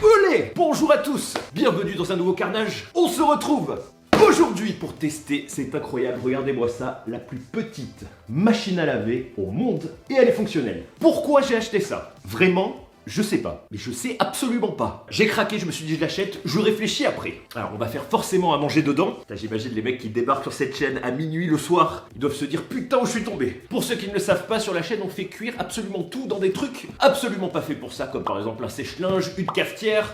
Olé! Bonjour à tous, bienvenue dans un nouveau carnage. On se retrouve aujourd'hui pour tester, c'est incroyable, regardez-moi ça, la plus petite machine à laver au monde et elle est fonctionnelle. Pourquoi j'ai acheté ça? Vraiment? Je sais pas, mais je sais absolument pas. J'ai craqué, je me suis dit je l'achète, je réfléchis après. Alors on va faire forcément à manger dedans. J'imagine les mecs qui débarquent sur cette chaîne à minuit le soir, ils doivent se dire putain où je suis tombé. Pour ceux qui ne le savent pas, sur la chaîne on fait cuire absolument tout dans des trucs absolument pas faits pour ça, comme par exemple un sèche-linge, une cafetière.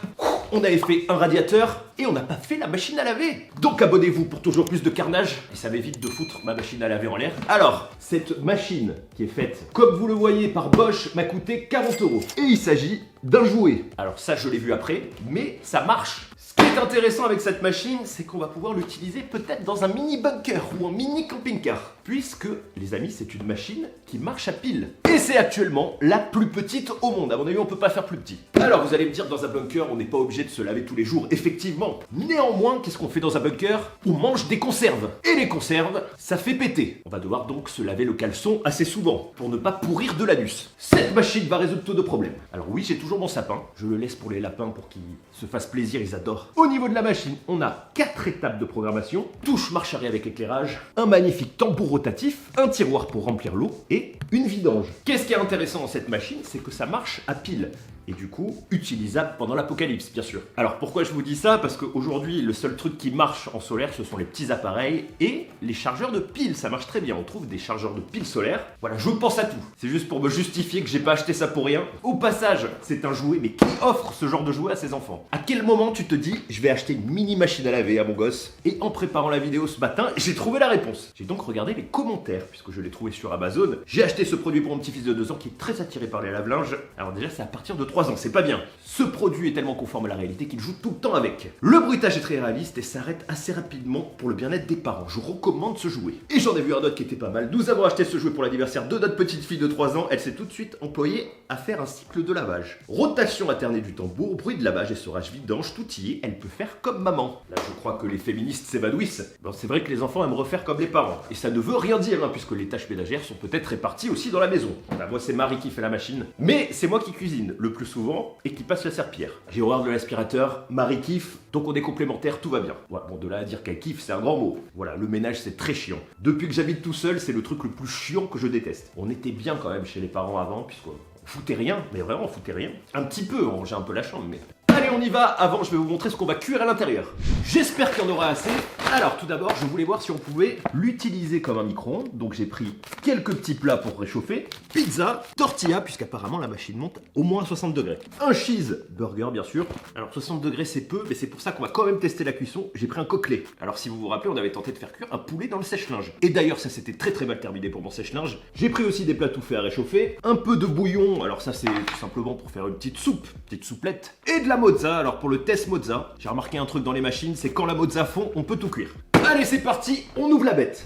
On avait fait un radiateur et on n'a pas fait la machine à laver. Donc abonnez-vous pour toujours plus de carnage et ça m'évite de foutre ma machine à laver en l'air. Alors, cette machine qui est faite, comme vous le voyez par Bosch, m'a coûté 40 €. Et il s'agit d'un jouet. Alors ça, je l'ai vu après, mais ça marche. Ce qui est intéressant avec cette machine, c'est qu'on va pouvoir l'utiliser peut-être dans un mini bunker ou un mini camping-car. Puisque, les amis, c'est une machine qui marche à pile. Et c'est actuellement la plus petite au monde. À mon avis, on peut pas faire plus petit. Alors, vous allez me dire, dans un bunker, on n'est pas obligé de se laver tous les jours. Effectivement. Néanmoins, qu'est-ce qu'on fait dans un bunker? On mange des conserves. Et les conserves, ça fait péter. On va devoir donc se laver le caleçon assez souvent pour ne pas pourrir de l'anus. Cette machine va résoudre tous nos problèmes. Alors oui, j'ai toujours mon sapin. Je le laisse pour les lapins pour qu'ils se fassent plaisir, ils adorent. Au niveau de la machine, on a 4 étapes de programmation. Touche marche arrière avec éclairage, un magnifique tambour rotatif, un tiroir pour remplir l'eau et une vidange. Qu'est-ce qui est intéressant dans cette machine, c'est que ça marche à pile. Et du coup, utilisable pendant l'apocalypse, bien sûr. Alors pourquoi je vous dis ça? Parce qu'aujourd'hui, le seul truc qui marche en solaire, ce sont les petits appareils et les chargeurs de piles. Ça marche très bien, on trouve des chargeurs de piles solaires. Voilà, je pense à tout. C'est juste pour me justifier que j'ai pas acheté ça pour rien. Au passage, c'est un jouet, mais qui offre ce genre de jouet à ses enfants? À quel moment tu te dis, je vais acheter une mini machine à laver à mon gosse? Et en préparant la vidéo ce matin, j'ai trouvé la réponse. J'ai donc regardé les commentaires, puisque je l'ai trouvé sur Amazon. J'ai acheté ce produit pour mon petit-fils de 2 ans qui est très attiré par les lave-linges. Alors déjà, c'est à partir de 3 ans, c'est pas bien. Ce produit est tellement conforme à la réalité qu'il joue tout le temps avec. Le bruitage est très réaliste et s'arrête assez rapidement pour le bien-être des parents. Je recommande ce jouet. Et j'en ai vu un autre qui était pas mal. Nous avons acheté ce jouet pour l'anniversaire de notre petite fille de 3 ans. Elle s'est tout de suite employée à faire un cycle de lavage. Rotation alternée du tambour, bruit de lavage, essorage, vidange, tout y est. Elle peut faire comme maman. Là, je crois que les féministes s'évanouissent. Bon, c'est vrai que les enfants aiment refaire comme les parents. Et ça ne veut rien dire, hein, puisque les tâches ménagères sont peut-être réparties aussi dans la maison. Bah, moi, c'est Marie qui fait la machine. Mais c'est moi qui cuisine, le plus souvent, et qui passe la serpillière. J'ai horreur de l'aspirateur, Marie kiffe, donc on est complémentaires, tout va bien. Ouais, bon, de là à dire qu'elle kiffe, c'est un grand mot. Voilà, le ménage, c'est très chiant. Depuis que j'habite tout seul, c'est le truc le plus chiant que je déteste. On était bien quand même chez les parents avant, puisqu'on foutait rien, mais vraiment on foutait rien. Un petit peu, on rangeait un peu la chambre, mais... Allez, on y va. Avant, je vais vous montrer ce qu'on va cuire à l'intérieur. J'espère qu'il y en aura assez. Alors, tout d'abord, je voulais voir si on pouvait l'utiliser comme un micro-ondes. Donc, j'ai pris quelques petits plats pour réchauffer. Pizza, tortilla, puisqu'apparemment la machine monte au moins 60 degrés. Un cheese burger, bien sûr. Alors, 60 degrés, c'est peu, mais c'est pour ça qu'on va quand même tester la cuisson. J'ai pris un coquelet. Alors, si vous vous rappelez, on avait tenté de faire cuire un poulet dans le sèche-linge. Et d'ailleurs, ça s'était très très mal terminé pour mon sèche-linge. J'ai pris aussi des plats tout faits à réchauffer. Un peu de bouillon. Alors, ça, c'est tout simplement pour faire une petite soupe, petite souplette. Et de la mozza. Alors pour le test mozza, j'ai remarqué un truc dans les machines, c'est quand la mozza fond, on peut tout cuire. Allez, c'est parti, on ouvre la bête.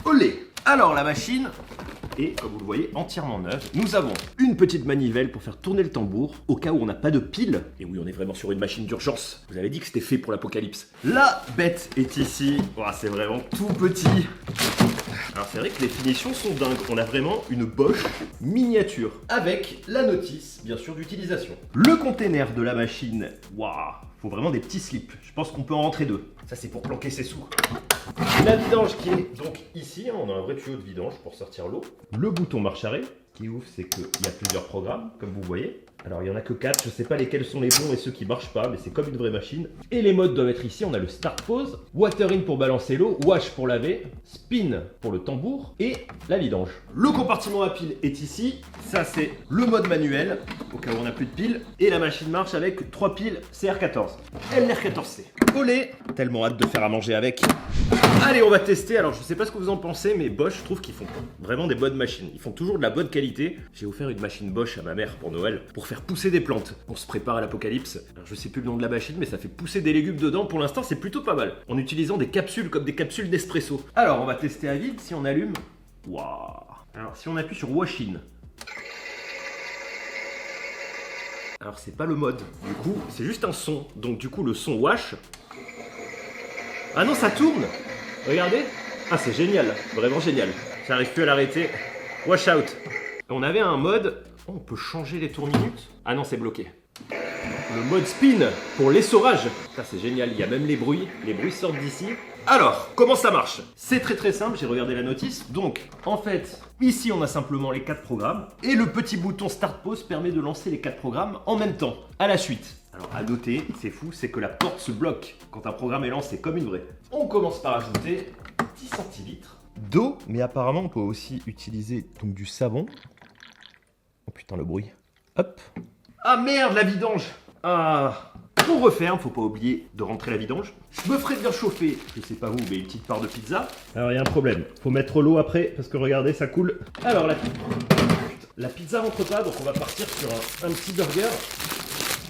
Olé. Alors la machine est, comme vous le voyez, entièrement neuve. Nous avons une petite manivelle pour faire tourner le tambour au cas où on n'a pas de pile. Et oui, on est vraiment sur une machine d'urgence. Vous avez dit que c'était fait pour l'apocalypse. La bête est ici. Oh, c'est vraiment tout petit. Alors c'est vrai que les finitions sont dingues, on a vraiment une Bosch miniature avec la notice bien sûr d'utilisation. Le container de la machine, waouh, faut vraiment des petits slips, je pense qu'on peut en rentrer 2. Ça c'est pour planquer ses sous. La vidange qui est donc ici, on a un vrai tuyau de vidange pour sortir l'eau. Le bouton marche arrêt qui ouvre, c'est qu'il y a plusieurs programmes comme vous voyez. Alors il n'y en a que 4, je ne sais pas lesquels sont les bons et ceux qui ne marchent pas, mais c'est comme une vraie machine. Et les modes doivent être ici, on a le start pause, water in pour balancer l'eau, wash pour laver, spin pour le tambour et la vidange. Le compartiment à pile est ici, ça c'est le mode manuel, au cas où on n'a plus de piles, et la machine marche avec 3 piles CR14. LR14C. Olé, tellement hâte de faire à manger avec. Allez, on va tester. Alors, je sais pas ce que vous en pensez, mais Bosch, je trouve qu'ils font vraiment des bonnes machines. Ils font toujours de la bonne qualité. J'ai offert une machine Bosch à ma mère pour Noël pour faire pousser des plantes. On se prépare à l'apocalypse. Alors, je sais plus le nom de la machine, mais ça fait pousser des légumes dedans. Pour l'instant, c'est plutôt pas mal. En utilisant des capsules comme des capsules d'espresso. Alors, on va tester à vide si on allume. Waouh. Alors, si on appuie sur Wash In. Alors, c'est pas le mode. Du coup, c'est juste un son. Donc, du coup, le son wash. Ah non, ça tourne. Regardez. Ah, c'est génial. Vraiment génial. J'arrive plus à l'arrêter. Wash out. On avait un mode... Oh, on peut changer les tours minutes. Ah non, c'est bloqué. Le mode spin pour l'essorage. Ça c'est génial, il y a même les bruits sortent d'ici. Alors, comment ça marche? C'est très simple, j'ai regardé la notice. Donc, en fait, ici on a simplement les 4 programmes. Et le petit bouton Start Pause permet de lancer les 4 programmes en même temps, à la suite. Alors, à noter, c'est fou, c'est que la porte se bloque quand un programme est lancé comme une vraie. On commence par ajouter 10 centilitres d'eau, mais apparemment on peut aussi utiliser donc du savon. Oh putain, le bruit. Hop. Ah merde, la vidange. Ah. On referme, faut pas oublier de rentrer la vidange. Je me ferai bien chauffer, je sais pas vous, mais une petite part de pizza. Alors il y a un problème, faut mettre l'eau après, parce que regardez, ça coule. Alors la pizza rentre pas, donc on va partir sur un petit burger.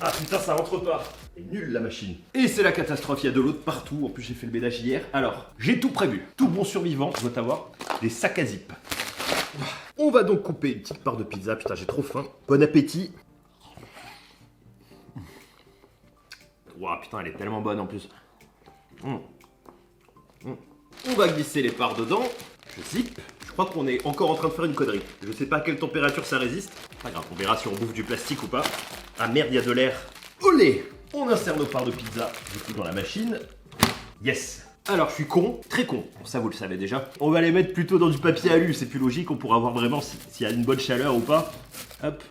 Ah putain, ça rentre pas. C'est nul la machine. Et c'est la catastrophe, il y a de l'eau de partout. En plus j'ai fait le ménage hier. Alors, j'ai tout prévu. Tout bon survivant doit avoir des sacs à zip. On va donc couper une petite part de pizza. Putain, j'ai trop faim. Bon appétit. Ouah, putain, elle est tellement bonne en plus. On va glisser les parts dedans. Je zip. Je crois qu'on est encore en train de faire une connerie. Je sais pas à quelle température ça résiste. Pas grave, on verra si on bouffe du plastique ou pas. Ah merde, il y a de l'air. Olé! On insère nos parts de pizza du coup dans la machine. Yes! Alors je suis con, très con. Bon, ça vous le savez déjà. On va les mettre plutôt dans du papier alu, c'est plus logique, on pourra voir vraiment s'il y a une bonne chaleur ou pas. Hop.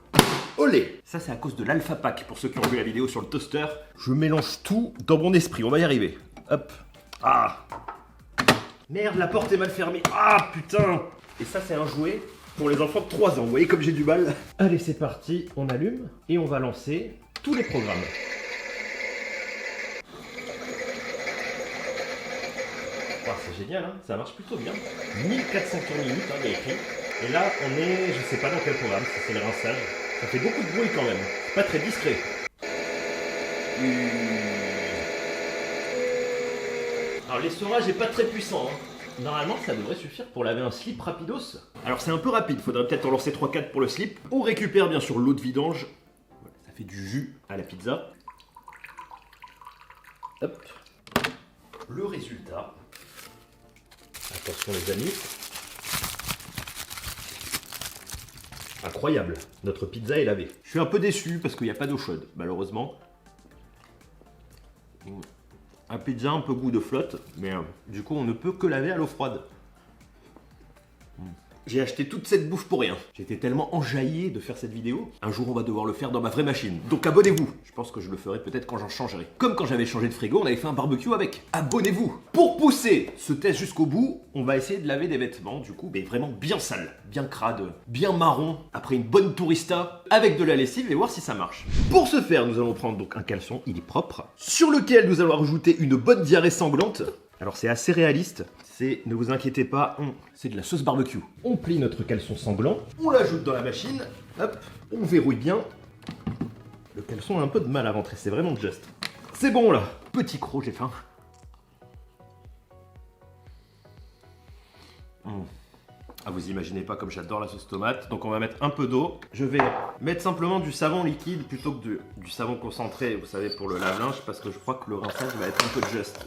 Olé! Ça c'est à cause de l'Alpha Pack pour ceux qui ont vu la vidéo sur le toaster. Je mélange tout dans mon esprit, on va y arriver. Hop. Ah! Merde, la porte est mal fermée. Ah putain! Et ça c'est un jouet pour les enfants de 3 ans. Vous voyez comme j'ai du mal. Allez, c'est parti, on allume et on va lancer tous les programmes. Oh, c'est génial, hein, ça marche plutôt bien. 1400 tours minutes, hein, il y a écrit. Et là, on est, je sais pas dans quel programme, si c'est le rinçage. Ça fait beaucoup de bruit quand même. C'est pas très discret. Alors l'essorage est pas très puissant, hein. Normalement, ça devrait suffire pour laver un slip rapidos. Alors c'est un peu rapide, faudrait peut-être en lancer 3-4 pour le slip. On récupère bien sûr l'eau de vidange. Voilà, ça fait du jus à la pizza. Hop. Le résultat. Attention les amis. Incroyable, notre pizza est lavée. Je suis un peu déçu parce qu'il n'y a pas d'eau chaude, malheureusement. Un pizza un peu goût de flotte, mais du coup on ne peut que laver à l'eau froide. J'ai acheté toute cette bouffe pour rien. J'étais tellement enjaillé de faire cette vidéo. Un jour on va devoir le faire dans ma vraie machine. Donc abonnez-vous. Je pense que je le ferai peut-être quand j'en changerai. Comme quand j'avais changé de frigo, on avait fait un barbecue avec. Abonnez-vous. Pour pousser ce test jusqu'au bout, on va essayer de laver des vêtements du coup, mais vraiment bien sales, bien crades, bien marron, après une bonne tourista, avec de la lessive et voir si ça marche. Pour ce faire, nous allons prendre donc un caleçon, il est propre, sur lequel nous allons rajouter une bonne diarrhée sanglante. Alors c'est assez réaliste, ne vous inquiétez pas, c'est de la sauce barbecue. On plie notre caleçon sanglant, on l'ajoute dans la machine, hop, on verrouille bien. Le caleçon a un peu de mal à rentrer, c'est vraiment juste. C'est bon là, petit croc, j'ai faim. Ah, vous imaginez pas comme j'adore la sauce tomate. Donc on va mettre un peu d'eau. Je vais mettre simplement du savon liquide plutôt que du savon concentré, vous savez, pour le lave-linge, parce que je crois que le rinçage va être un peu juste.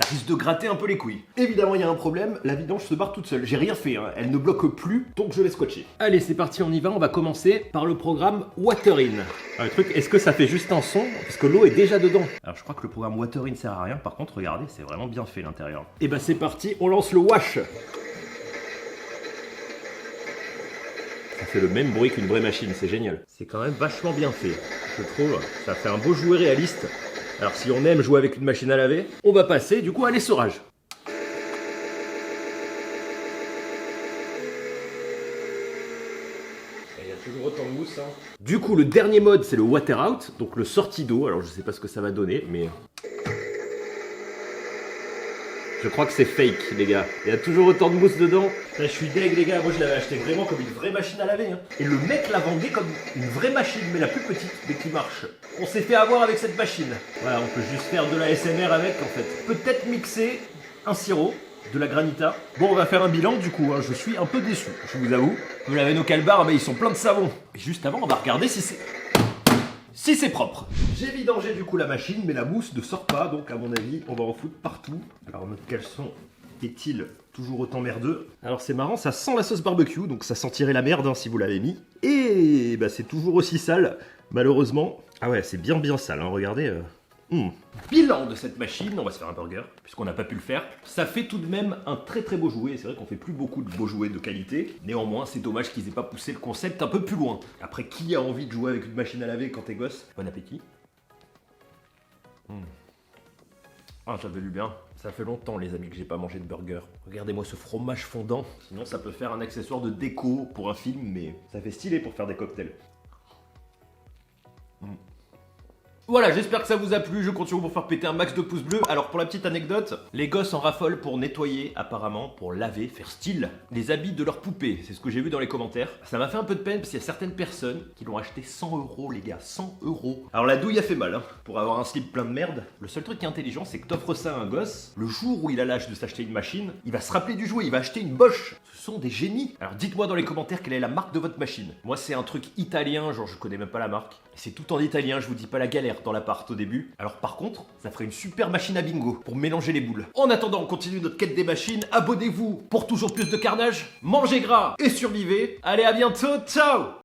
Ça risque de gratter un peu les couilles. Évidemment, il y a un problème, la vidange se barre toute seule. J'ai rien fait, hein. Elle ne bloque plus, donc je vais scotcher. Allez, c'est parti, on y va. On va commencer par le programme Water-In. Alors, le truc, est-ce que ça fait juste un son? Parce que l'eau est déjà dedans. Alors, je crois que le programme Water-In sert à rien. Par contre, regardez, c'est vraiment bien fait l'intérieur. Et bah, c'est parti, on lance le wash. Ça fait le même bruit qu'une vraie machine, c'est génial. C'est quand même vachement bien fait, je trouve. Ça fait un beau jouet réaliste. Alors si on aime jouer avec une machine à laver, on va passer du coup à l'essorage. Il y a toujours autant de mousse, hein. Du coup, le dernier mode, c'est le water out, donc le sortie d'eau. Alors je sais pas ce que ça va donner, mais... je crois que c'est fake, les gars. Il y a toujours autant de mousse dedans. Là, je suis deg, les gars. Moi, je l'avais acheté vraiment comme une vraie machine à laver, hein. Et le mec la vendait comme une vraie machine, mais la plus petite, mais qui marche. On s'est fait avoir avec cette machine. Voilà, on peut juste faire de la SMR avec, en fait. Peut-être mixer un sirop, de la granita. Bon, on va faire un bilan, du coup, hein. Je suis un peu déçu, je vous avoue. Vous l'avez nos calbars, mais ils sont pleins de savon. Et juste avant, on va regarder si c'est propre. J'ai vidangé du coup la machine, mais la mousse ne sort pas, donc à mon avis, on va en foutre partout. Alors notre caleçon est-il toujours autant merdeux? Alors c'est marrant, ça sent la sauce barbecue, donc ça sentirait la merde si vous l'avez mis. Et bah, c'est toujours aussi sale, malheureusement. Ah ouais, c'est bien sale, hein, regardez. Bilan de cette machine, on va se faire un burger, puisqu'on n'a pas pu le faire. Ça fait tout de même un très bon jouet, c'est vrai qu'on fait plus beaucoup de beaux jouets de qualité. Néanmoins, c'est dommage qu'ils aient pas poussé le concept un peu plus loin. Après, qui a envie de jouer avec une machine à laver quand t'es gosse? Bon appétit. Ah, ça fait du bien. Ça fait longtemps, les amis, que j'ai pas mangé de burger. Regardez-moi ce fromage fondant. Sinon, ça peut faire un accessoire de déco pour un film, mais ça fait stylé pour faire des cocktails. Voilà, j'espère que ça vous a plu, je continue pour faire péter un max de pouces bleus. Alors pour la petite anecdote, les gosses en raffolent pour nettoyer apparemment, pour laver, faire style, les habits de leurs poupées. C'est ce que j'ai vu dans les commentaires. Ça m'a fait un peu de peine parce qu'il y a certaines personnes qui l'ont acheté 100 € les gars, 100 €. Alors la douille a fait mal, hein, pour avoir un slip plein de merde. Le seul truc qui est intelligent, c'est que t'offres ça à un gosse, le jour où il a l'âge de s'acheter une machine, il va se rappeler du jouet, il va acheter une Bosch. Ce sont des génies. Alors dites-moi dans les commentaires quelle est la marque de votre machine. Moi c'est un truc italien, genre je connais même pas la marque. C'est tout en italien, je vous dis pas la galère dans l'appart au début. Alors par contre, ça ferait une super machine à bingo pour mélanger les boules. En attendant, on continue notre quête des machines. Abonnez-vous pour toujours plus de carnage. Mangez gras et survivez. Allez, à bientôt. Ciao!